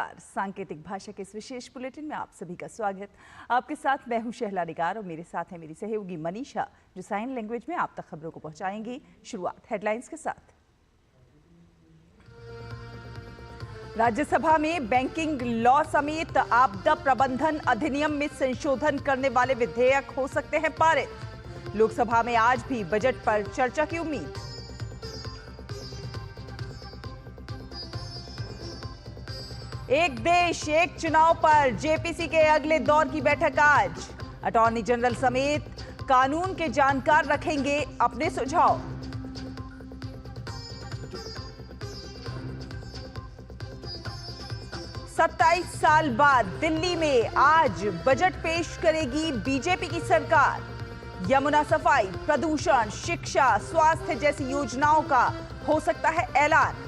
नमस्कार। सांकेतिक भाषा के इस विशेष बुलेटिन में आप सभी का स्वागत। आपके साथ मैं हूं शहला निगार और मेरे साथ है मेरी सहयोगी मनीषा, जो साइन लैंग्वेज में आप तक खबरों को पहुंचाएंगी। शुरुआत हेडलाइंस के साथ। राज्यसभा में बैंकिंग लॉ समेत आपदा प्रबंधन अधिनियम में संशोधन करने वाले विधेयक हो सकते हैं पारित। लोकसभा में आज भी बजट पर चर्चा की उम्मीद। एक देश एक चुनाव पर जेपीसी के अगले दौर की बैठक आज। अटॉर्नी जनरल समेत कानून के जानकार रखेंगे अपने सुझाव। सत्ताईस साल बाद दिल्ली में आज बजट पेश करेगी बीजेपी की सरकार। यमुना सफाई, प्रदूषण, शिक्षा, स्वास्थ्य जैसी योजनाओं का हो सकता है ऐलान।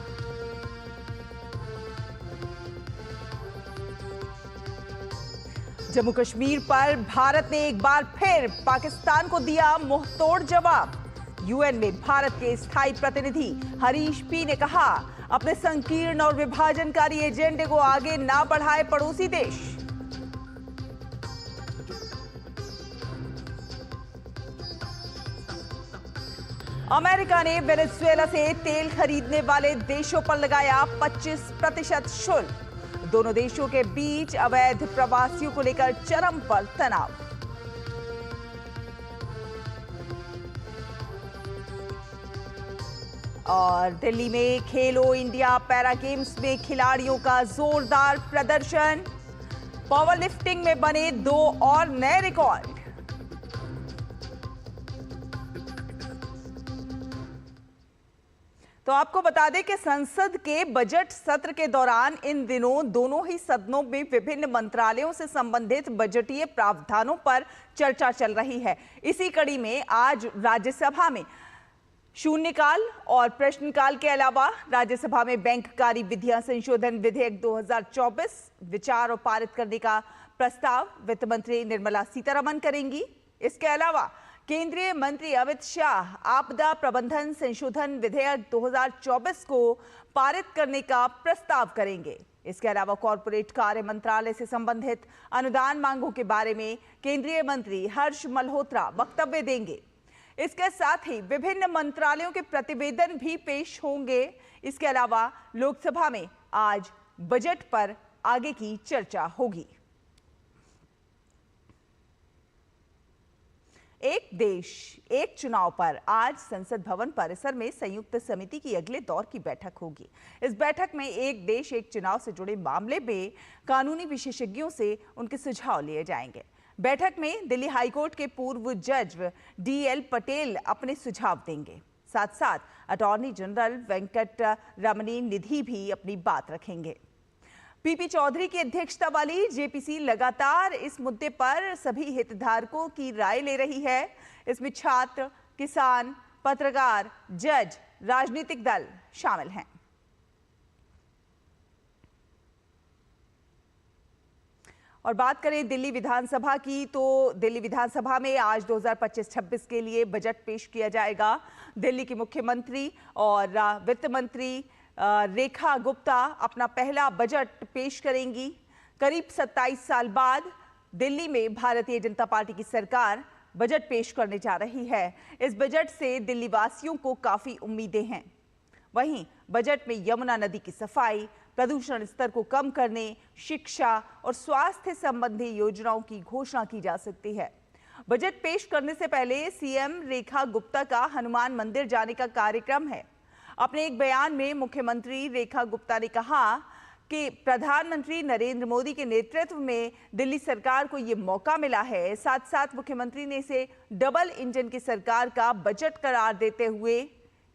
जम्मू कश्मीर पर भारत ने एक बार फिर पाकिस्तान को दिया मुंहतोड़ जवाब। यूएन में भारत के स्थायी प्रतिनिधि हरीश पी ने कहा, अपने संकीर्ण और विभाजनकारी एजेंडे को आगे ना बढ़ाए पड़ोसी देश। अमेरिका ने वेनेजुएला से तेल खरीदने वाले देशों पर लगाया 25% शुल्क। दोनों देशों के बीच अवैध प्रवासियों को लेकर चरम पर तनाव। और दिल्ली में खेलो इंडिया पैरा गेम्स में खिलाड़ियों का जोरदार प्रदर्शन। पावर लिफ्टिंग में बने 2 और नए रिकॉर्ड। तो आपको बता दें कि संसद के बजट सत्र के दौरान इन दिनों दोनों ही सदनों में विभिन्न मंत्रालयों से संबंधित बजटीय प्रावधानों पर चर्चा चल रही है। इसी कड़ी में आज राज्यसभा में शून्यकाल और प्रश्नकाल के अलावा राज्यसभा में बैंककारी विधियां संशोधन विधेयक 2024 विचार और पारित करने का प्रस्ताव वित्त मंत्री निर्मला सीतारमण करेंगी। इसके अलावा केंद्रीय मंत्री अमित शाह आपदा प्रबंधन संशोधन विधेयक 2024 को पारित करने का प्रस्ताव करेंगे। इसके अलावा कॉरपोरेट कार्य मंत्रालय से संबंधित अनुदान मांगों के बारे में केंद्रीय मंत्री हर्ष मल्होत्रा वक्तव्य देंगे। इसके साथ ही विभिन्न मंत्रालयों के प्रतिवेदन भी पेश होंगे। इसके अलावा लोकसभा में आज बजट पर आगे की चर्चा होगी। एक देश एक चुनाव पर आज संसद भवन परिसर में संयुक्त समिति की अगले दौर की बैठक होगी। इस बैठक में एक देश एक चुनाव से जुड़े मामले में कानूनी विशेषज्ञों से उनके सुझाव लिए जाएंगे। बैठक में दिल्ली हाईकोर्ट के पूर्व जज DL पटेल अपने सुझाव देंगे। साथ साथ अटॉर्नी जनरल वेंकट रमनी निधि भी अपनी बात रखेंगे। PP चौधरी की अध्यक्षता वाली जेपीसी लगातार इस मुद्दे पर सभी हितधारकों की राय ले रही है। इसमें छात्र, किसान, पत्रकार, जज, राजनीतिक दल शामिल हैं। और बात करें दिल्ली विधानसभा की, तो दिल्ली विधानसभा में आज 2025-26 के लिए बजट पेश किया जाएगा। दिल्ली की मुख्यमंत्री और वित्त मंत्री रेखा गुप्ता अपना पहला बजट पेश करेंगी। करीब 27 साल बाद दिल्ली में भारतीय जनता पार्टी की सरकार बजट पेश करने जा रही है। इस बजट से दिल्ली वासियों को काफी उम्मीदें हैं। वहीं बजट में यमुना नदी की सफाई, प्रदूषण स्तर को कम करने, शिक्षा और स्वास्थ्य संबंधी योजनाओं की घोषणा की जा सकती है। बजट पेश करने से पहले सीएम रेखा गुप्ता का हनुमान मंदिर जाने का कार्यक्रम है। अपने एक बयान में मुख्यमंत्री रेखा गुप्ता ने कहा कि प्रधानमंत्री नरेंद्र मोदी के नेतृत्व में दिल्ली सरकार को ये मौका मिला है। साथ साथ मुख्यमंत्री ने इसे डबल इंजन की सरकार का बजट करार देते हुए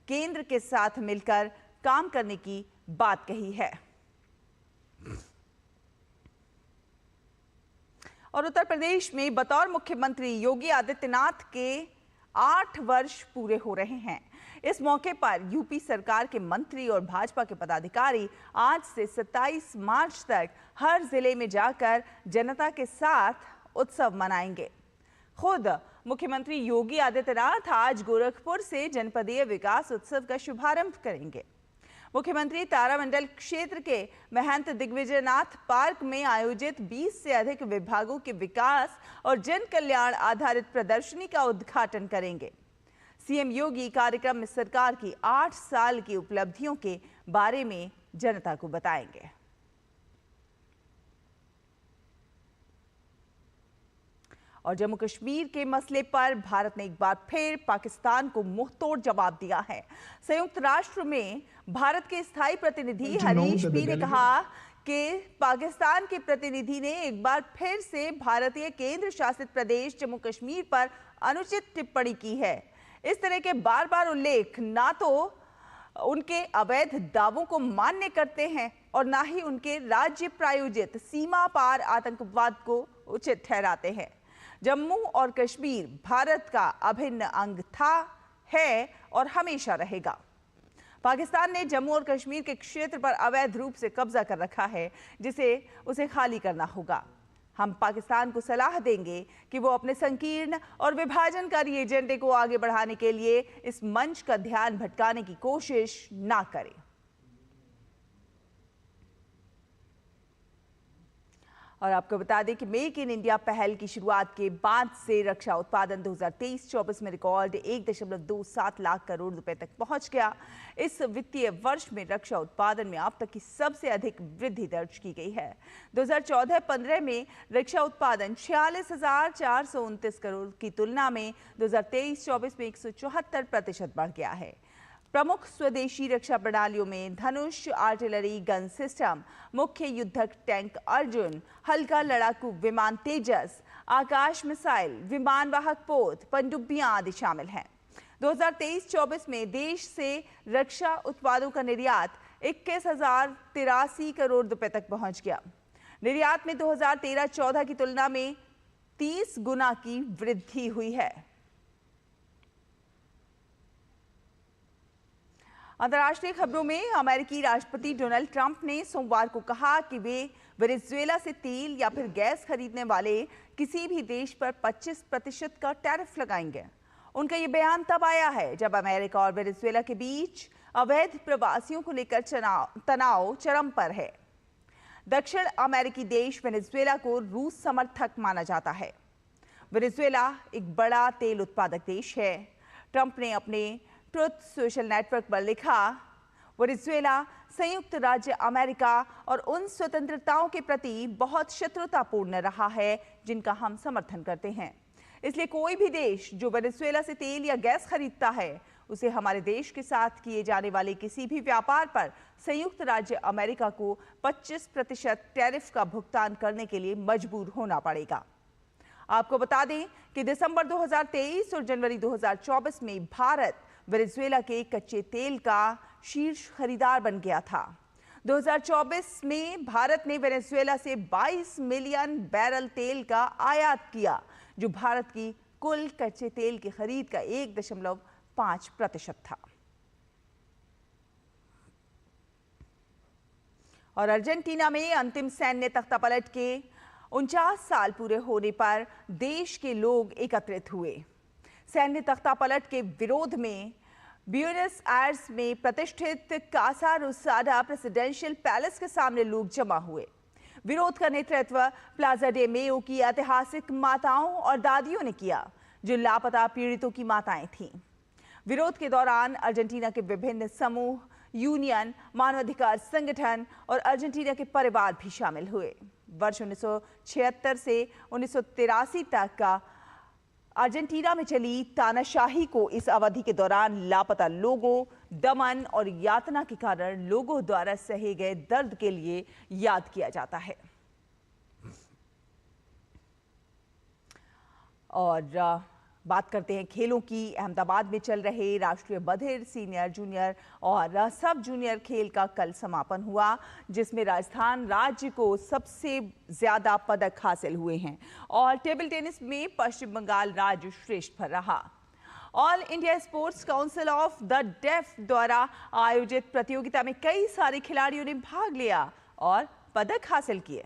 केंद्र के साथ मिलकर काम करने की बात कही है। और उत्तर प्रदेश में बतौर मुख्यमंत्री योगी आदित्यनाथ के 8 वर्ष पूरे हो रहे हैं। इस मौके पर यूपी सरकार के मंत्री और भाजपा के पदाधिकारी आज से 27 मार्च तक हर जिले में जाकर जनता के साथ उत्सव मनाएंगे। खुद मुख्यमंत्री योगी आदित्यनाथ आज गोरखपुर से जनपदीय विकास उत्सव का शुभारंभ करेंगे। मुख्यमंत्री तारामंडल क्षेत्र के महंत दिग्विजयनाथ पार्क में आयोजित 20 से अधिक विभागों के विकास और जन कल्याण आधारित प्रदर्शनी का उद्घाटन करेंगे। सीएम योगी कार्यक्रम में सरकार की 8 साल की उपलब्धियों के बारे में जनता को बताएंगे। और जम्मू कश्मीर के मसले पर भारत ने एक बार फिर पाकिस्तान को मुंहतोड़ जवाब दिया है। संयुक्त राष्ट्र में भारत के स्थायी प्रतिनिधि हरीश पी ने कहा कि पाकिस्तान के प्रतिनिधि ने एक बार फिर से भारतीय केंद्र शासित प्रदेश जम्मू कश्मीर पर अनुचित टिप्पणी की है। इस तरह के बार बार उल्लेख ना तो उनके अवैध दावों को मान्य करते हैं और ना ही उनके राज्य प्रायोजित सीमा पार आतंकवाद को उचित ठहराते हैं। जम्मू और कश्मीर भारत का अभिन्न अंग था, है और हमेशा रहेगा। पाकिस्तान ने जम्मू और कश्मीर के क्षेत्र पर अवैध रूप से कब्जा कर रखा है, जिसे उसे खाली करना होगा। हम पाकिस्तान को सलाह देंगे कि वो अपने संकीर्ण और विभाजनकारी एजेंडे को आगे बढ़ाने के लिए इस मंच का ध्यान भटकाने की कोशिश ना करे। और आपको बता दें कि मेक इन इंडिया पहल की शुरुआत के बाद से रक्षा उत्पादन 2023-24 में रिकॉर्ड 1.27 लाख करोड़ रुपए तक पहुंच गया। इस वित्तीय वर्ष में रक्षा उत्पादन में अब तक की सबसे अधिक वृद्धि दर्ज की गई है। 2014-15 में रक्षा उत्पादन 46,429 करोड़ की तुलना में 2023-24 में 174% बढ़ गया है। प्रमुख स्वदेशी रक्षा प्रणालियों में धनुष आर्टिलरी गन सिस्टम, मुख्य युद्धक टैंक अर्जुन, हल्का लड़ाकू विमान तेजस, आकाश मिसाइल, विमान वाहक पोत, पनडुब्बियां आदि शामिल हैं। 2023-24 में देश से रक्षा उत्पादों का निर्यात 21,083 करोड़ रुपए तक पहुंच गया। निर्यात में 2013-14 की तुलना में 30 गुना की वृद्धि हुई है। अंतर्राष्ट्रीय खबरों में अमेरिकी राष्ट्रपति डोनाल्ड ट्रंप ने सोमवार को कहा कि वे वेनेजुएला से तेल या फिर गैस खरीदने वाले किसी भी देश पर 25% का टैरिफ लगाएंगे। उनका ये बयान तब आया है जब अमेरिका और वेनेजुएला के बीच अवैध प्रवासियों को लेकर तनाव चरम पर है। दक्षिण अमेरिकी देश वेनेजुएला को रूस समर्थक माना जाता है। वेनेजुएला एक बड़ा तेल उत्पादक देश है। ट्रंप ने अपने ट्रुथ सोशल नेटवर्क पर लिखा, वेनेजुएला संयुक्त राज्य अमेरिका और उन स्वतंत्रताओं के प्रति बहुत शत्रुतापूर्ण रहा है जिनका हम समर्थन करते हैं। इसलिए कोई भी देश जो वेनेजुएला से तेल या गैस खरीदता है उसे हमारे देश के साथ किए जाने वाले किसी भी व्यापार पर संयुक्त राज्य अमेरिका को 25% टैरिफ का भुगतान करने के लिए मजबूर होना पड़ेगा। आपको बता दें कि दिसंबर 2023 और जनवरी 2024 में भारत वेनेजुएला के कच्चे तेल का शीर्ष खरीदार बन गया था। 2024 में भारत ने वेनेजुएला से 22 मिलियन बैरल तेल का आयात किया, जो भारत की कुल कच्चे तेल की खरीद का 1.5% था। और अर्जेंटीना में अंतिम सैन्य तख्तापलट के 49 साल पूरे होने पर देश के लोग एकत्रित हुए। सैन्य तख्तापलट के विरोध में ब्यूनस आयर्स में प्रतिष्ठित कासा रोसाडा प्रेसिडेंशियल पैलेस के सामने लोग जमा हुए। विरोध का नेतृत्व प्लाजा डे मेयो की ऐतिहासिक माताओं और दादियों ने किया, जो लापता पीड़ितों की माताएं थीं। विरोध के दौरान अर्जेंटीना के विभिन्न समूह, यूनियन, मानवाधिकार संगठन और अर्जेंटीना के परिवार भी शामिल हुए। वर्ष 1976 से 1983 तक का अर्जेंटीना में चली तानाशाही को इस अवधि के दौरान लापता लोगों, दमन और यातना के कारण लोगों द्वारा सहे गए दर्द के लिए याद किया जाता है। और बात करते हैं खेलों की। अहमदाबाद में चल रहे राष्ट्रीय बधिर, सीनियर, जूनियर और सब जूनियर खेल का कल समापन हुआ, जिसमें राजस्थान राज्य को सबसे ज्यादा पदक हासिल हुए हैं और टेबल टेनिस में पश्चिम बंगाल राज्य श्रेष्ठ पर रहा। All India Sports Council of the Deaf द्वारा आयोजित प्रतियोगिता में कई सारे खिलाड़ियों ने भाग लिया और पदक हासिल किए।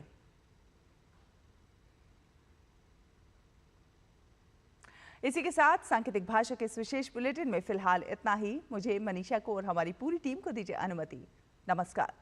इसी के साथ सांकेतिक भाषा के इस विशेष बुलेटिन में फिलहाल इतना ही। मुझे, मनीषा को और हमारी पूरी टीम को दीजिए अनुमति। नमस्कार।